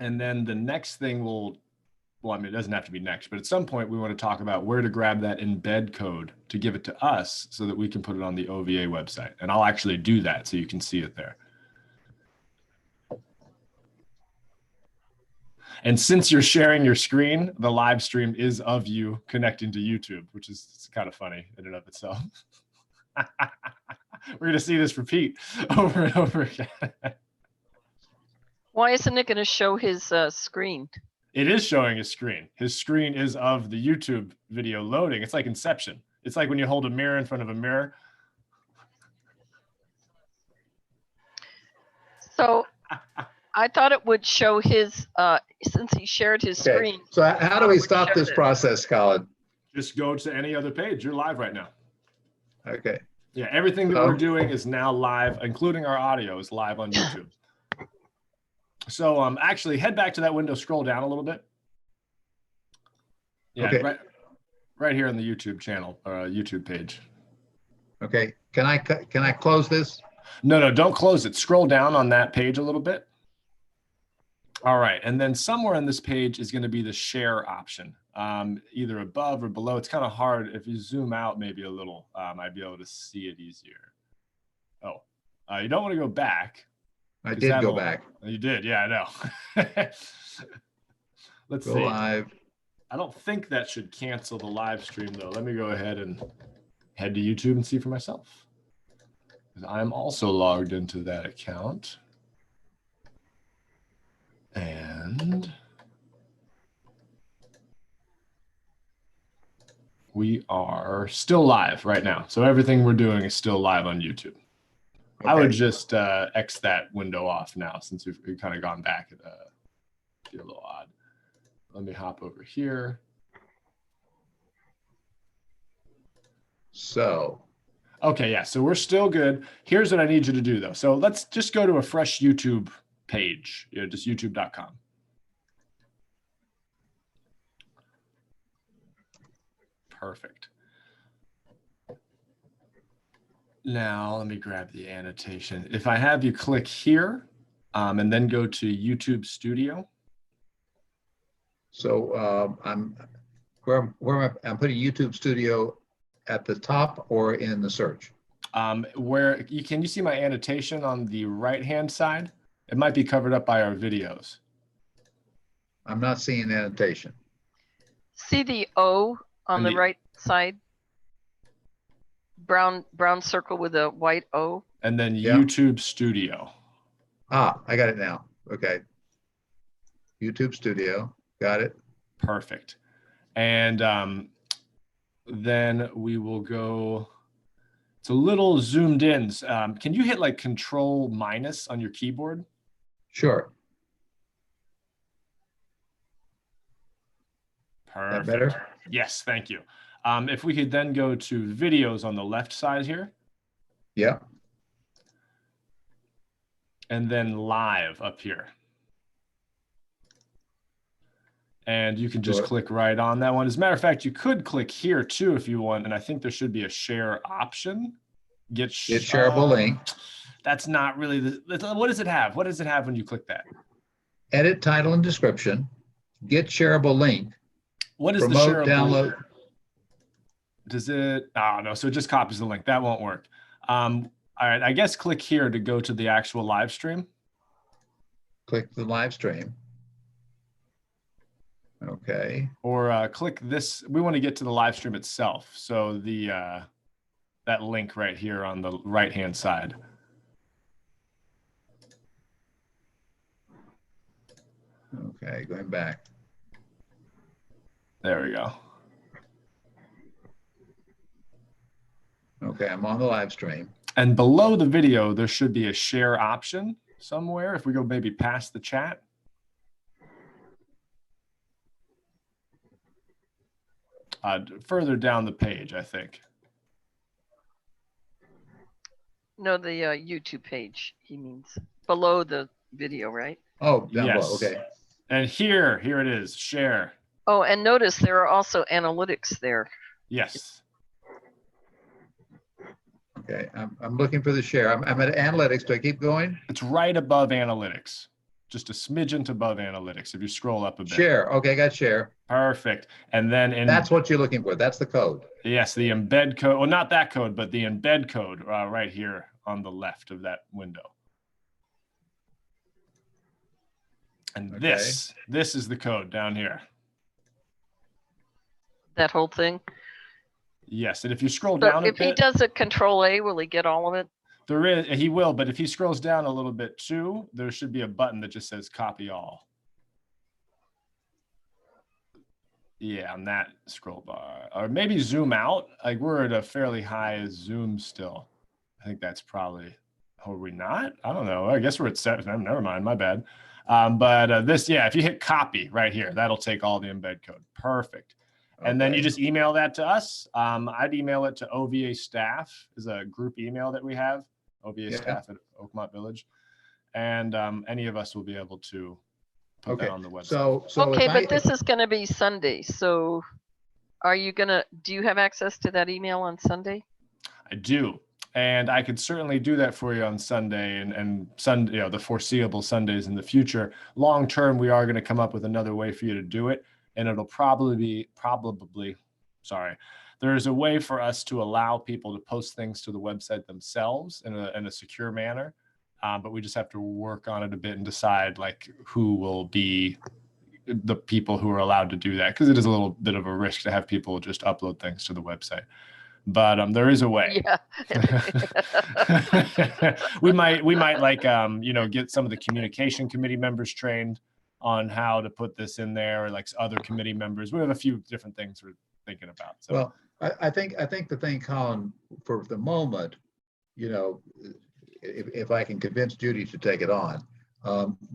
And then the next thing well, I mean, it doesn't have to be next, but at some point we want to talk about where to grab that embed code to give it to us so that we can put it on the OVA website. And I'll actually do that so you can see it there. And since you're sharing your screen, the live stream is of you connecting to YouTube, which is kind of funny in and of itself. We're going to see this repeat over and over again. Why isn't it going to show his screen? It is showing his screen. His screen is of the YouTube video loading. It's like Inception. It's like when you hold a mirror in front of a mirror. So I thought it would show his, since he shared his screen. So how do we stop this process, Colin? Just go to any other page. You're live right now. Okay. Yeah, everything that we're doing is now live, including our audio is live on YouTube. So actually head back to that window, scroll down a little bit. Yeah, okay. right here on the YouTube channel, YouTube page. Okay, can I close this? No, don't close it. Scroll down on that page a little bit. All right, and then somewhere on this page is going to be the share option, either above or below. It's kind of hard. If you zoom out maybe a little, I'd be able to see it easier. Oh, you don't want to go back. I did go back. You did, yeah, I know. Let's see. Live. I don't think that should cancel the live stream though. Let me go ahead and head to YouTube and see for myself. I'm also logged into that account. And we are still live right now. So everything we're doing is still live on YouTube. Okay. I would just X that window off now since we've kind of gone back. It'd be a little odd. Let me hop over here. So. Okay, yeah, so we're still good. Here's what I need you to do though. So let's just go to a fresh YouTube page, just youtube.com. Perfect. Now let me grab the annotation. If I have you click here and then go to YouTube Studio. So I'm putting YouTube Studio at the top or in the search? Can you see my annotation on the right-hand side? It might be covered up by our videos. I'm not seeing annotation. See the O on the right side? Brown circle with a white O. And then YouTube Studio. Ah, I got it now. Okay. YouTube Studio. Got it. Perfect. And then we will go. It's a little zoomed in. Can you hit like Control minus on your keyboard? Sure. Perfect. That better? Yes, thank you. If we could then go to videos on the left side here. Yeah. And then live up here. And you can just click right on that one. As a matter of fact, you could click here too if you want. And I think there should be a share option. Get shareable link. That's not really what does it have? What does it have when you click that? Edit title and description. Get shareable link. What is promote, the shareable download? Does it? Oh no, so it just copies the link. That won't work. All right, I guess click here to go to the actual live stream. Click the live stream. Okay. Or click this. We want to get to the live stream itself. So the that link right here on the right-hand side. Okay, going back. There we go. Okay, I'm on the live stream. And below the video, there should be a share option somewhere. If we go maybe past the chat. Further down the page, I think. No, the YouTube page, he means. Below the video, right? Oh, down yes. below, okay. And here it is, share. Oh, and notice there are also analytics there. Yes. Okay, I'm looking for the share. I'm at analytics. Do I keep going? It's right above analytics. just a smidgen above analytics. If you scroll up a bit. Share. Okay, got share. Perfect. And then That's what you're looking for. That's the code. yes, the embed code. Well, not that code, but the embed code right here on the left of that window. And Okay. this is the code down here. That whole thing. Yes, and if you scroll So down a if he bit, does a Control A, will he get all of it? there is, he will, but if he scrolls down a little bit too, there should be a button that just says copy all. Yeah, on that scroll bar, or maybe zoom out. Like we're at a fairly high zoom still. I think that's probably, are we not? I don't know. I guess we're at 7. Never mind, my bad. But this, yeah, if you hit copy right here, that'll take all the embed code. Perfect. And then you just email that to us. I'd email it to OVA staff, is a group email that we have, OVA staff at Oakmont Village. And any of us will be able to put that on the website. So Okay, if but this is going to be Sunday. So are you going to, do you have access to that email on Sunday? I do. And I could certainly do that for you on Sunday and Sunday, the foreseeable Sundays in the future. Long term, we are going to come up with another way for you to do it. And it'll probably, there's a way for us to allow people to post things to the website themselves in a secure manner. But we just have to work on it a bit and decide like who will be the people who are allowed to do that. Because it is a little bit of a risk to have people just upload things to the website. But there is a way. Yeah. we might like get some of the communication committee members trained on how to put this in there, or like other committee members. We have a few different things we're thinking about. So well, I think the thing, Colin, for the moment, if I can convince Judy to take it on,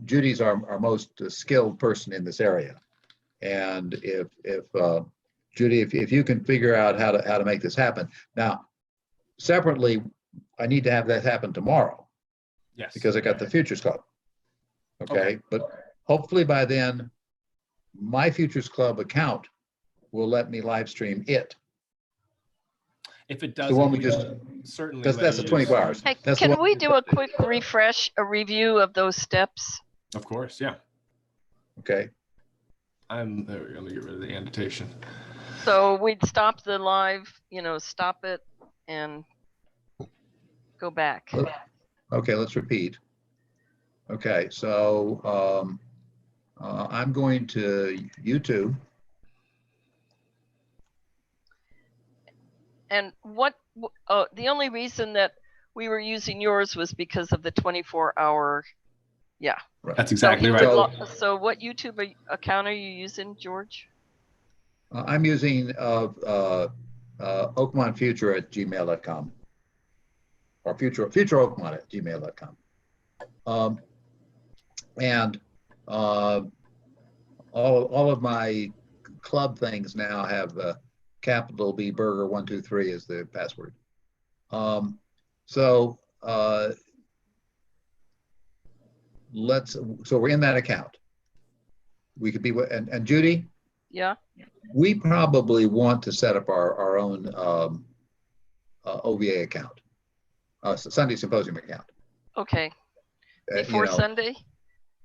Judy's our most skilled person in this area, and if Judy, if you can figure out how to make this happen. Now, separately, I need to have that happen tomorrow. Yes. Because I got the Futures Club. Okay. But hopefully by then, my Futures Club account will let me live stream it. If it doesn't, the one we just certainly. That's the 24 hours. Hey, that's can we do a quick refresh, a review of those steps? Of course, yeah. Okay. There we go. Let me get rid of the annotation. So we'd stop the live, stop it and go back. Okay, let's repeat. Okay, so I'm going to YouTube. And the only reason that we were using yours was because of the 24-hour. Yeah. That's exactly right. So what YouTube account are you using, George? I'm using oakmontfuture@gmail.com or futureoakmont@gmail.com. And all of my club things now have capital B Burger 123 as the password. So we're in that account. We could be, and Judy? Yeah. We probably want to set up our own OVA account, Sunday Symposium account. Okay. Before Sunday?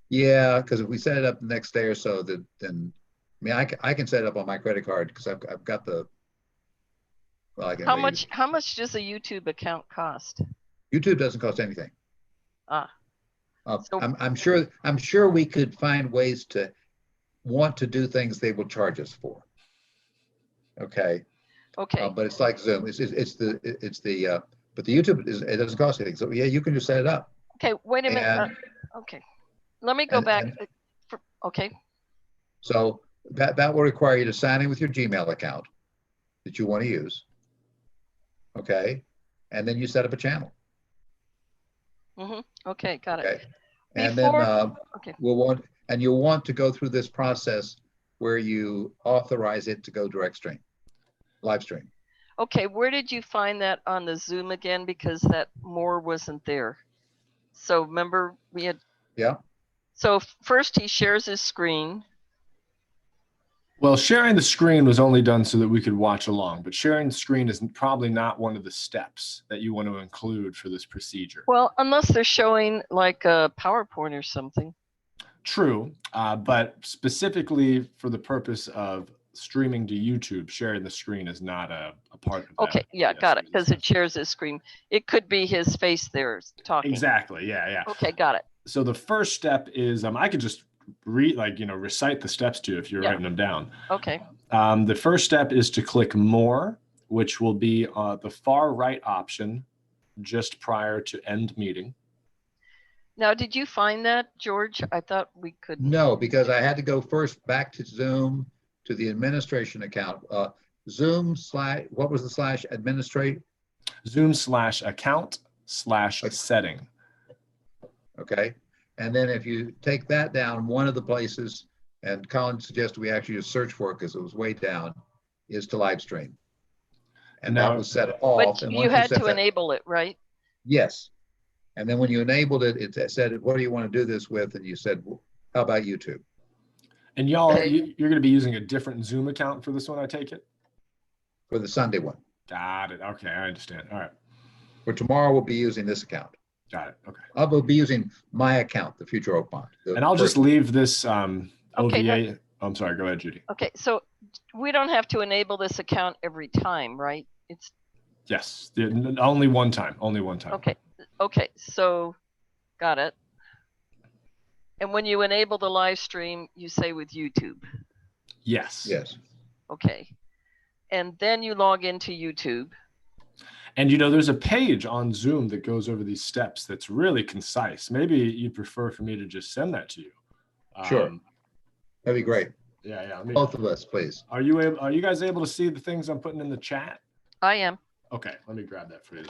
Yeah, because if we set it up the next day or so, then I can set it up on my credit card because I've got the. Well, How much does a YouTube account cost? YouTube doesn't cost anything. So, I'm sure we could find ways to want to do things they will charge us for. Okay. Okay. But it's like Zoom. But the YouTube it doesn't cost anything. So yeah, you can just set it up. Okay. Wait a minute. Okay. Let me go back. Okay. So that will require you to sign in with your Gmail account that you want to use. Okay. And then you set up a channel. Okay. Got it. Okay. And then you'll want to go through this process where you authorize it to go live stream. Okay, where did you find that on the Zoom again? Because that more wasn't there. So remember we had. Yeah. So first he shares his screen. Well, sharing the screen was only done so that we could watch along, but sharing the screen is probably not one of the steps that you want to include for this procedure. Well, unless they're showing like a PowerPoint or something. True, but specifically for the purpose of streaming to YouTube, sharing the screen is not a part of that. Okay, yeah, Yes, got it, is because it shares his screen. It could be his face there talking. Exactly, yeah. Okay, got it. So the first step is, I could just recite the steps to you if you're Yeah. writing them down. Okay, The first step is to click More, which will be the far right option just prior to end meeting. now did you find that, George? I thought we could. No, because I had to go first back to Zoom to the administration account. Zoom / what was the / administrate? Zoom/account/setting. Okay. And then if you take that down, one of the places, and Colin suggested we actually just search for it because it was way down, is to live stream. And Now, that was set off. But and you once had set to that, enable it, right? yes. And then when you enabled it, it said, what do you want to do this with? And you said, well, how about YouTube? And y'all, Okay. you're going to be using a different Zoom account for this one, I take it? For the Sunday one. Got it. Okay, I understand. All right. For tomorrow, we'll be using this account. Got it. Okay. I will be using my account, the Future Oakmont. And I'll just leave this OVA. Okay, I'm sorry. Go ahead, Judy. Okay, so we don't have to enable this account every time, right? It's Yes. Only one time. Only one time. okay. Okay, so got it. And when you enable the live stream, you say with YouTube. Yes. Yes. Okay. And then you log into YouTube. And there's a page on Zoom that goes over these steps that's really concise. Maybe you'd prefer for me to just send that to you. Sure. That'd be great. Yeah. Both of us, please. Are you guys able to see the things I'm putting in the chat? I am. Okay, let me grab that for you.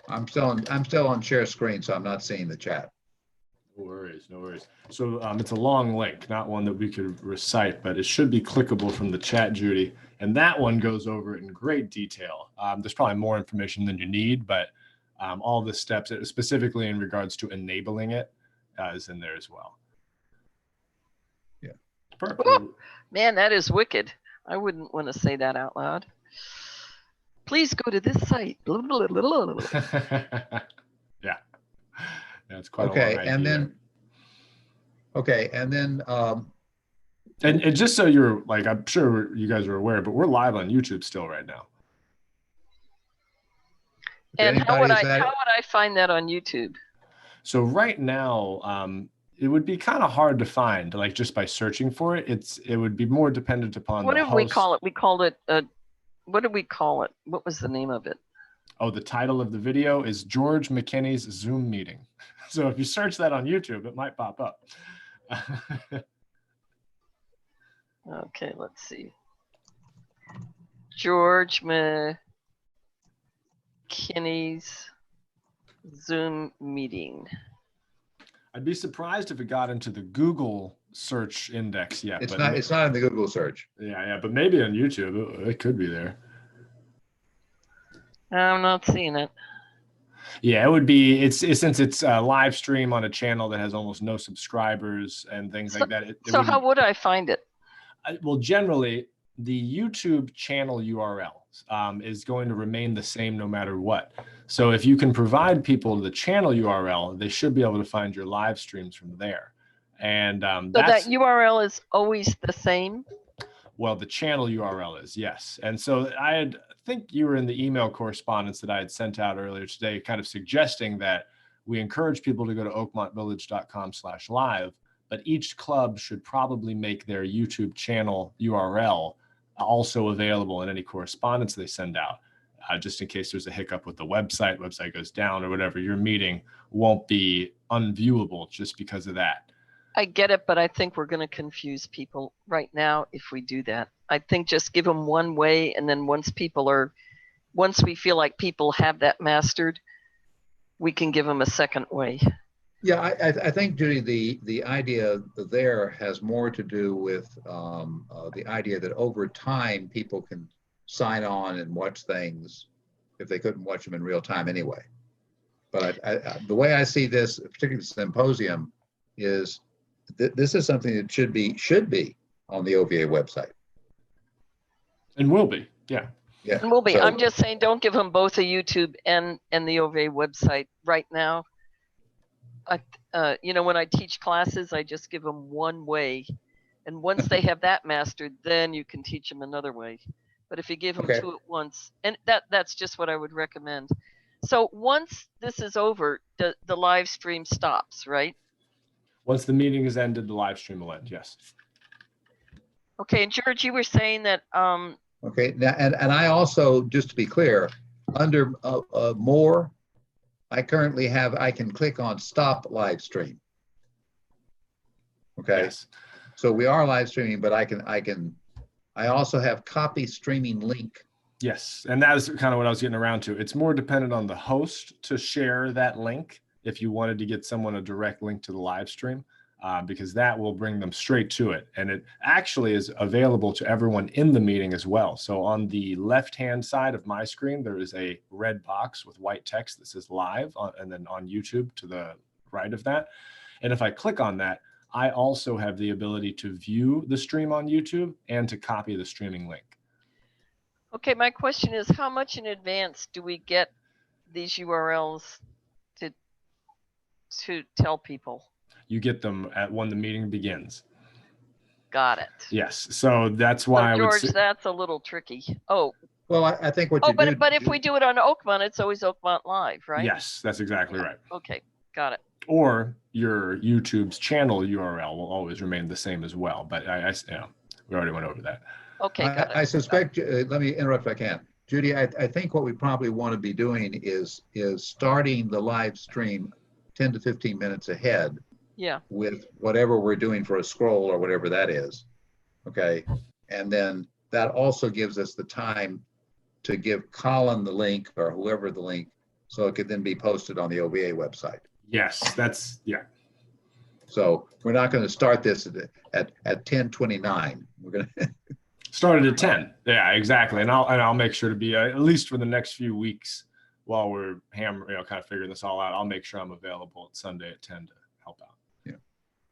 I'm still on share screen, so I'm not seeing the chat. No worries, no worries. So it's a long link, not one that we could recite, but it should be clickable from the chat, Judy. And that one goes over it in great detail. There's probably more information than you need, but all the steps, specifically in regards to enabling it, is in there as well. Yeah. Perfect. Woo! Man, that is wicked. I wouldn't want to say that out loud. Please go to this site. Yeah. That's quite Okay, a long and idea. then And just so you're like, I'm sure you guys are aware, but we're live on YouTube still right now. And how would anybody is I find that on YouTube? So right now, it would be kind of hard to find, like just by searching for it. It would be more dependent upon What the did we host. call it? We called it what did we call it? What was the name of it? Oh, the title of the video is George McKinney's Zoom meeting. So if you search that on YouTube, it might pop up. Okay, let's see. George McKinney's Zoom meeting. I'd be surprised if it got into the Google search index yet. it's but not in the Google search. Yeah, but maybe on YouTube, it could be there. I'm not seeing it. Yeah, it would be. Since it's a live stream on a channel that has almost no subscribers and things like that. So how would I find it? Well, generally, the YouTube channel URL is going to remain the same no matter what. So if you can provide people the channel URL, they should be able to find your live streams from there. And So that URL is always the same? Well, the channel URL is, yes. And so I think you were in the email correspondence that I had sent out earlier today, kind of suggesting that we encourage people to go to oakmontvillage.com/live, but each club should probably make their YouTube channel URL also available in any correspondence they send out, just in case there's a hiccup with the website goes down or whatever. Your meeting won't be unviewable just because of that. I get it, but I think we're going to confuse people right now if we do that. I think just give them one way, and then once we feel like people have that mastered, we can give them a second way. Yeah, I think, Judy, the idea there has more to do with the idea that over time people can sign on and watch things if they couldn't watch them in real time anyway. But the way I see this, particularly the symposium, is this is something that should be on the OVA website. And will be, yeah. Yeah. And we'll be. So, I'm just saying, don't give them both a YouTube and the OVA website right now. you know, when I teach classes, I just give them one way. And once they have that mastered, then you can teach them another way. But if you give them Okay. two at once, and that's just what I would recommend. So once this is over, the live stream stops, right? Once the meeting is ended, the live stream will end. Yes. Okay. And George, you were saying that, Okay, now, and I also, just to be clear, under more, I currently have, I can click on stop live stream. Okay, Yes. so we are live streaming, but I also have copy streaming link. Yes. And that is kind of what I was getting around to. It's more dependent on the host to share that link if you wanted to get someone a direct link to the live stream. Because that will bring them straight to it. And it actually is available to everyone in the meeting as well. So on the left-hand side of my screen, there is a red box with white text that says live, and then on YouTube to the right of that. And if I click on that, I also have the ability to view the stream on YouTube and to copy the streaming link. okay, my question is, how much in advance do we get these URLs to tell people? You get them at when the meeting begins. Got it. Yes. So that's why So George, I would say, that's a little tricky. Oh, Well, I think what oh, you do. but if we do it on Oakmont, it's always Oakmont Live, right? yes, that's exactly Yeah. right. Okay, got it. Or your YouTube's channel URL will always remain the same as well. But we already went over that. Okay, got it. I suspect, let me interrupt if I can. Judy, I think what we probably want to be doing is starting the live stream 10 to 15 minutes ahead. Yeah. With whatever we're doing for a scroll or whatever that is. Okay. And then that also gives us the time to give Colin the link or whoever the link, so it could then be posted on the OBA website. Yes, yeah. So we're not going to start this at 10:29. We're going to Started at 10. Yeah, exactly. And I'll make sure to be at least for the next few weeks while we're kind of figuring this all out. I'll make sure I'm available at Sunday at 10 to help out.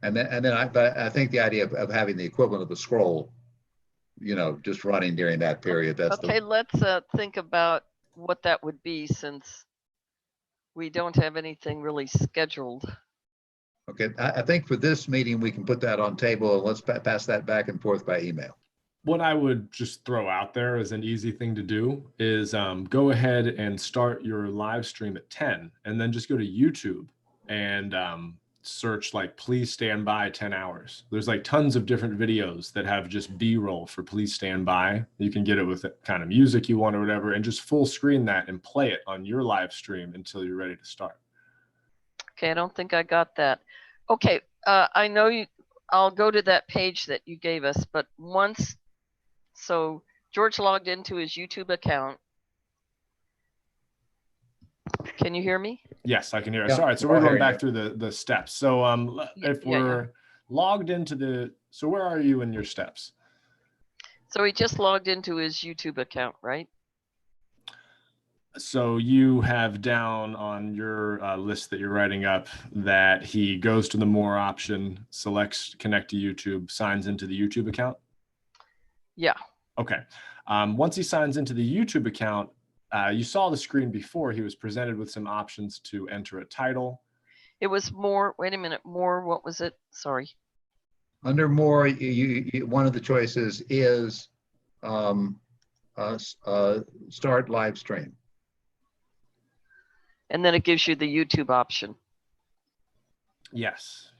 And then I think the idea of having the equivalent of the scroll, just running during that period. That's okay. Let's think about what that would be, since we don't have anything really scheduled. Okay, I think for this meeting we can put that on table and let's pass that back and forth by email. What I would just throw out there as an easy thing to do is go ahead and start your live stream at 10, and then just go to YouTube and search like please stand by 10 hours. There's like tons of different videos that have just B-roll for please stand by. You can get it with the kind of music you want or whatever, and just full screen that and play it on your live stream until you're ready to start. Okay, I don't think I got that. Okay, I know you. I'll go to that page that you gave us, but so George logged into his YouTube account. Can you hear me? Yes, I can hear it. Yeah, Sorry, so we're going back through the steps. So if we're logged into so where are you in your steps? So he just logged into his YouTube account, right? So you have down on your list that you're writing up that he goes to the more option, selects connect to YouTube, signs into the YouTube account? Yeah. Okay. Once he signs into the YouTube account, you saw the screen before. He was presented with some options to enter a title. It was more, wait a minute, more, what was it? Sorry. Under more, one of the choices is start live stream. And then it gives you the YouTube option. Yes.